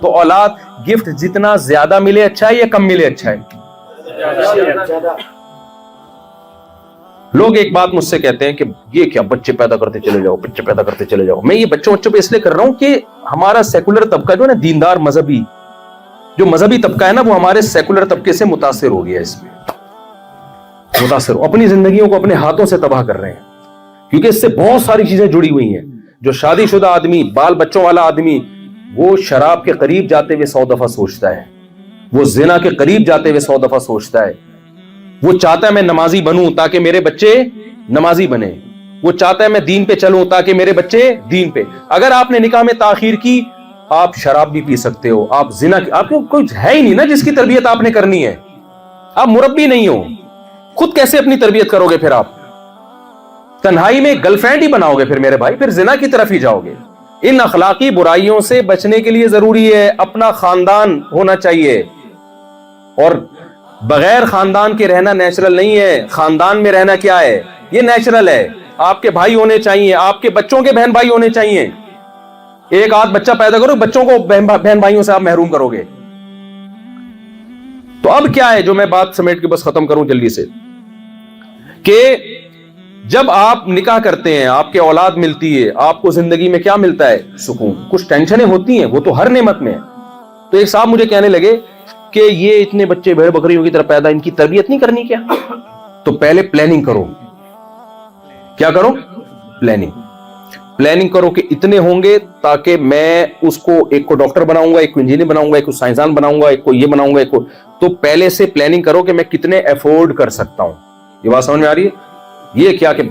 تو اولاد گفٹ جتنا زیادہ ملے اچھا ہے یا کم ملے اچھا ہے؟ لوگ ایک بات مجھ سے کہتے ہیں کہ یہ کیا بچے پیدا کرتے چلے جاؤ، بچے پیدا کرتے چلے جاؤ. میں یہ بچوں پہ اس لیے کر رہا ہوں کہ ہمارا سیکولر طبقہ جو ہے نا، دیندار مذہبی جو مذہبی طبقہ ہے نا، وہ ہمارے سیکولر طبقے سے متاثر ہو گیا. اس میں متاثر ہو، اپنی زندگیوں کو اپنے ہاتھوں سے تباہ کر رہے ہیں، کیونکہ اس سے بہت ساری چیزیں جڑی ہوئی ہیں. جو شادی شدہ آدمی، بال بچوں والا آدمی، وہ شراب کے قریب جاتے ہوئے 100 دفعہ سوچتا ہے، وہ زنا کے قریب جاتے ہوئے 100 دفعہ سوچتا ہے. وہ چاہتا ہے میں نمازی بنوں تاکہ میرے بچے نمازی بنے، وہ چاہتا ہے میں دین پہ چلوں تاکہ میرے بچے دین پہ. اگر آپ نے نکاح میں تاخیر کی، آپ شراب بھی پی سکتے ہو، آپ زنا آپ کو کوئی ہے ہی نہیں نا جس کی تربیت آپ نے کرنی ہے. آپ مربی نہیں ہو، خود کیسے اپنی تربیت کرو گے؟ پھر آپ تنہائی میں گرل فرینڈ ہی بناؤ گے، پھر میرے بھائی پھر زنا کی طرف ہی جاؤ گے. ان اخلاقی برائیوں سے بچنے کے لیے ضروری ہے اپنا خاندان ہونا چاہیے، اور بغیر خاندان کے رہنا نیچرل نہیں ہے. خاندان میں رہنا کیا ہے؟ یہ نیچرل ہے. آپ کے بھائی ہونے چاہیے، آپ کے بچوں کے بہن بھائی ہونے چاہیے. ایک آدھ بچہ پیدا کرو، بچوں کو بہن بھائیوں سے آپ محروم کرو گے. تو اب کیا ہے جو میں بات سمیٹ کے بس ختم کروں جلدی سے، کہ جب آپ نکاح کرتے ہیں، آپ کے اولاد ملتی ہے، آپ کو زندگی میں کیا ملتا ہے؟ سکون. کچھ ٹینشنیں ہوتی ہیں، وہ تو ہر نعمت میں ہے. تو ایک صاحب مجھے کہنے لگے کہ یہ اتنے بچے بھیڑ بکریوں کی طرح پیدا، ان کی تربیت نہیں کرنی کیا؟ تو پہلے پلاننگ کرو. کیا کرو؟ پلاننگ کرو کہ اتنے ہوں گے تاکہ میں اس کو ایک کو ڈاکٹر بناؤں گا، ایک کو انجینئر بناؤں گا، ایک کو سائنسدان بناؤں گا، ایک کو یہ بناؤں گا، ایک کو. تو پہلے سے پلاننگ کرو کہ میں کتنے افورڈ کر سکتا ہوں. یہ بات سمجھ میں آ رہی ہے؟ یہ کیا کہ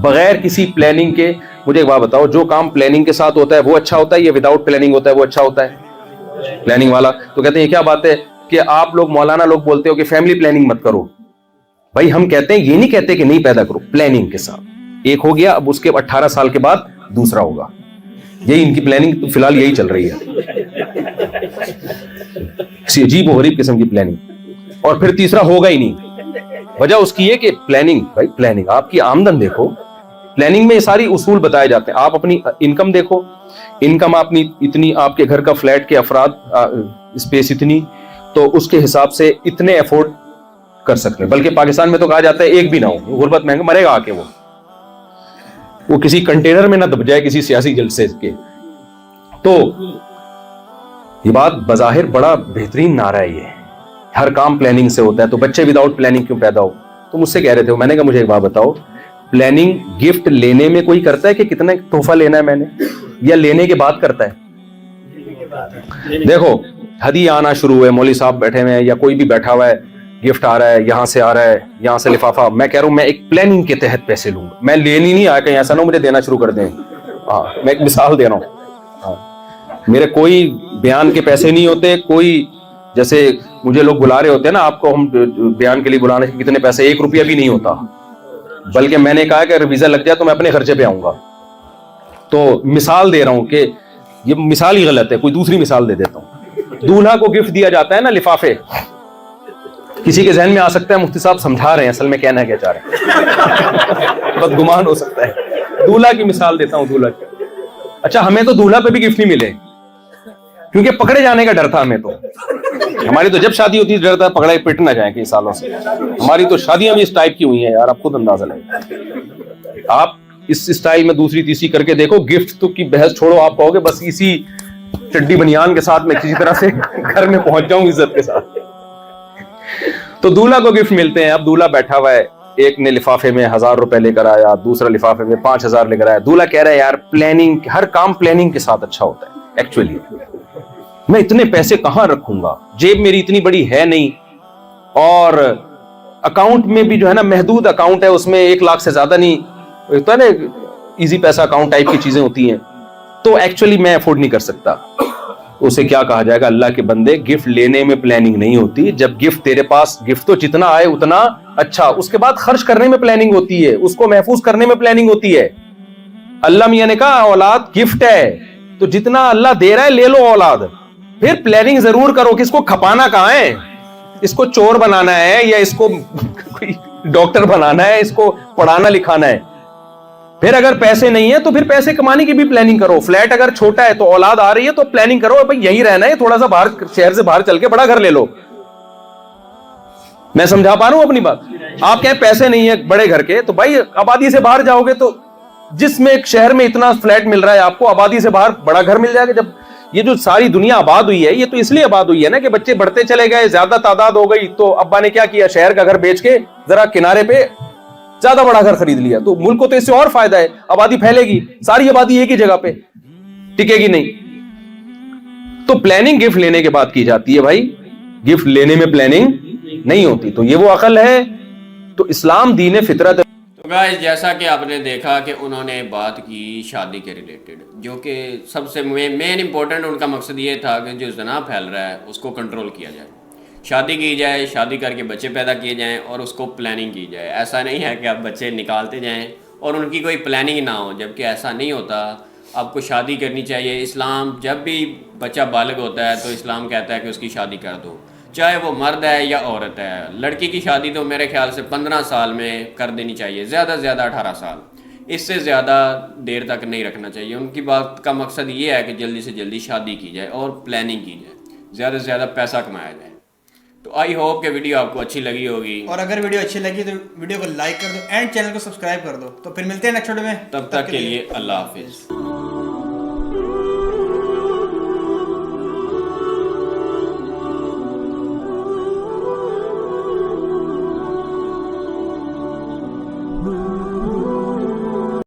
بغیر کسی پلاننگ کے، مجھے ایک بات بتاؤ، جو کام پلاننگ کے ساتھ ہوتا ہے وہ اچھا ہوتا ہے یا وداؤٹ پلاننگ ہوتا ہے وہ اچھا ہوتا ہے؟ پلاننگ والا. تو کہتے ہیں یہ کیا بات ہے کہ آپ لوگ مولانا لوگ بولتے ہو کہ فیملی پلاننگ مت کرو. بھائی ہم کہتے ہیں، یہ نہیں کہتے کہ نہیں پیدا کرو، پلاننگ کے ساتھ. ایک ہو گیا، اب اس کے 18 سال کے بعد دوسرا ہوگا. یہی ان کی پلاننگ فی الحال یہی چل رہی ہے، کسی عجیب و غریب قسم کی پلاننگ. اور پھر تیسرا ہوگا ہی نہیں. وجہ اس کی ہے کہ پلاننگ، بھائی پلاننگ، آپ کی آمدن دیکھو. پلاننگ میں یہ ساری اصول بتائے جاتے ہیں. آپ اپنی انکم دیکھو، انکم اپنی اتنی، آپ کے گھر کا فلیٹ کے افراد اسپیس اتنی، تو اس کے حساب سے اتنے افورڈ کر سکتے ہیں. بلکہ پاکستان میں تو کہا جاتا ہے ایک بھی نہ ہو، غربت مہنگا مرے گا آ کے، وہ کسی کنٹینر میں نہ دب جائے کسی سیاسی جلسے کے. تو یہ بات بظاہر بڑا بہترین نعرہ ہے، یہ ہر کام پلاننگ سے ہوتا ہے. تو بچے وداؤٹ پلاننگ کیوں پیدا ہو؟ تو مجھ سے کہہ رہے تھے، میں نے کہا مجھے ایک بات بتاؤ، پلاننگ گفٹ لینے میں کوئی کرتا ہے کہ کتنا تحفہ لینا ہے میں نے، یا لینے کے بعد کرتا ہے؟ دیکھو ہدیہ آنا شروع ہے، مولوی صاحب بیٹھے ہوئے ہیں یا کوئی بھی بیٹھا ہوا ہے، گفٹ آ رہا ہے، یہاں سے آ رہا ہے، یہاں سے لفافہ. میں کہہ رہا ہوں میں ایک پلاننگ کے تحت پیسے لوں گا، میں لینی نہیں آیا کہیں ایسا نہ مجھے دینا شروع کر دیں. ہاں میں ایک مثال دے رہا ہوں. میرے کوئی بیان کے پیسے نہیں ہوتے، کوئی جیسے مجھے لوگ بلا رہے ہوتے ہیں نا، آپ کو ہم بیان کے لیے بلانے کے کتنے پیسے، 1 روپیہ بھی نہیں ہوتا. بلکہ میں نے کہا کہ اگر ویزا لگ جائے تو میں اپنے خرچے پہ آؤں گا. تو مثال دے رہا ہوں کہ یہ مثال ہی غلط ہے، کوئی دوسری مثال دے دیتا ہوں. دولہا کو گفٹ دیا جاتا ہے نا لفافے. کسی کے ذہن میں آ سکتا ہے مفتی صاحب سمجھا رہے ہیں، اصل میں کہنا کیا چاہ رہے ہیں، بدگمان ہو سکتا ہے. دولہا کی مثال دیتا ہوں. دولہا کی، اچھا ہمیں تو دولہا پہ بھی گفٹ نہیں ملے کیونکہ پکڑے جانے کا ڈر تھا. ہمیں تو، ہماری تو جب شادی ہوتی ہے ڈر تھا پکڑے پٹ نہ جائیں کئی سالوں سے. ہماری تو شادیاں بھی اس ٹائپ کی ہوئی ہیں یار، آپ خود اندازہ لیں. آپ اس اسٹائل میں دوسری تیسری کر کے دیکھو، گفٹ تو کی بحث چھوڑو. آپ کہو گے بس اسی چڈی بنیان کے ساتھ میں کسی طرح سے گھر میں پہنچ جاؤں عزت کے ساتھ. تو دولہا کو گفٹ ملتے ہیں. اب دولہا بیٹھا ہوا ہے، ایک نے لفافے میں 1000 روپے لے کر آیا، دوسرا لفافے میں 5000 لے کر آیا. دولہا کہہ رہا ہے یار پلاننگ، ہر کام پلاننگ کے ساتھ اچھا ہوتا ہے. ایکچولی میں اتنے پیسے کہاں رکھوں گا، جیب میری اتنی بڑی ہے نہیں، اور اکاؤنٹ میں بھی جو ہے نا محدود اکاؤنٹ ہے، اس میں 1 لاکھ سے زیادہ نہیں ہوتا ہے نا، ایزی پیسہ اکاؤنٹ ٹائپ کی چیزیں ہوتی ہیں. تو ایکچولی میں افورڈ نہیں کر سکتا. اسے کیا کہا جائے گا؟ اللہ کے بندے، گفٹ لینے میں پلاننگ نہیں ہوتی. جب گفٹ تیرے پاس، گفٹ تو جتنا آئے اتنا اچھا، اس کے بعد خرچ کرنے میں پلاننگ ہوتی ہے، اس کو محفوظ کرنے میں پلاننگ ہوتی ہے. اللہ میاں نے کہا اولاد گفٹ ہے، تو جتنا اللہ دے رہا ہے لے لو اولاد. پھر پلاننگ ضرور کرو کہ اس کو کھپانا کہاں ہے، اس کو چور بنانا ہے یا اس کو کوئی ڈاکٹر بنانا ہے، اس کو پڑھانا لکھانا ہے. پھر اگر پیسے نہیں ہیں تو پھر پیسے کمانے کی بھی پلاننگ کرو. فلیٹ اگر چھوٹا ہے تو اولاد آ رہی ہے تو پلاننگ کرو بھائی یہیں رہنا ہے, تھوڑا سا باہر شہر سے باہر چل کے بڑا گھر لے لو. میں سمجھا پا رہا ہوں اپنی بات. آپ کہیں پیسے نہیں ہیں بڑے گھر کے, تو بھائی آبادی سے باہر جاؤ گے تو جس میں ایک شہر میں اتنا فلیٹ مل رہا ہے آپ کو, آبادی سے باہر بڑا گھر مل جائے گا. جب یہ جو ساری دنیا آباد ہوئی ہے یہ تو اس لیے آباد ہوئی ہے نا کہ بچے بڑھتے چلے گئے, زیادہ تعداد ہو گئی, تو ابا نے کیا کیا, شہر کا گھر بیچ کے ذرا کنارے پہ زیادہ بڑا گھر خرید لیا. تو ملک کو تو اس سے اور فائدہ ہے, آبادی پھیلے گی, ساری آبادی ایک ہی جگہ پہ ٹکے گی نہیں. تو پلاننگ گفٹ لینے کے بعد کی جاتی ہے بھائی, گفٹ لینے میں پلاننگ نہیں ہوتی. تو یہ وہ عقل ہے. تو اسلام دین فطرت. تو گائز جیسا کہ آپ نے دیکھا کہ انہوں نے بات کی شادی کے ریلیٹڈ, جو کہ سب سے مین امپورٹنٹ ان کا مقصد یہ تھا کہ جو زنا پھیل رہا ہے اس کو کنٹرول کیا جائے, شادی کی جائے, شادی کر کے بچے پیدا کیے جائیں اور اس کو پلاننگ کی جائے. ایسا نہیں ہے کہ آپ بچے نکالتے جائیں اور ان کی کوئی پلاننگ نہ ہو, جبکہ ایسا نہیں ہوتا. آپ کو شادی کرنی چاہیے. اسلام جب بھی بچہ بالغ ہوتا ہے تو اسلام کہتا ہے کہ اس کی شادی کر دو, چاہے وہ مرد ہے یا عورت ہے. لڑکی کی شادی تو میرے خیال سے 15 سال میں کر دینی چاہیے, زیادہ سے زیادہ 18 سال, اس سے زیادہ دیر تک نہیں رکھنا چاہیے. ان کی بات کا مقصد یہ ہے کہ جلدی سے جلدی شادی کی جائے اور پلاننگ کی جائے, زیادہ سے زیادہ پیسہ کمایا جائے. تو آئی ہوپ کہ ویڈیو آپ کو اچھی لگی ہوگی, اور اگر ویڈیو اچھی لگی تو ویڈیو کو لائک کر دو اینڈ چینل کو سبسکرائب کر دو. تو پھر ملتے ہیں نیکسٹ ویڈیو میں, تب تک کے لیے اللہ حافظ.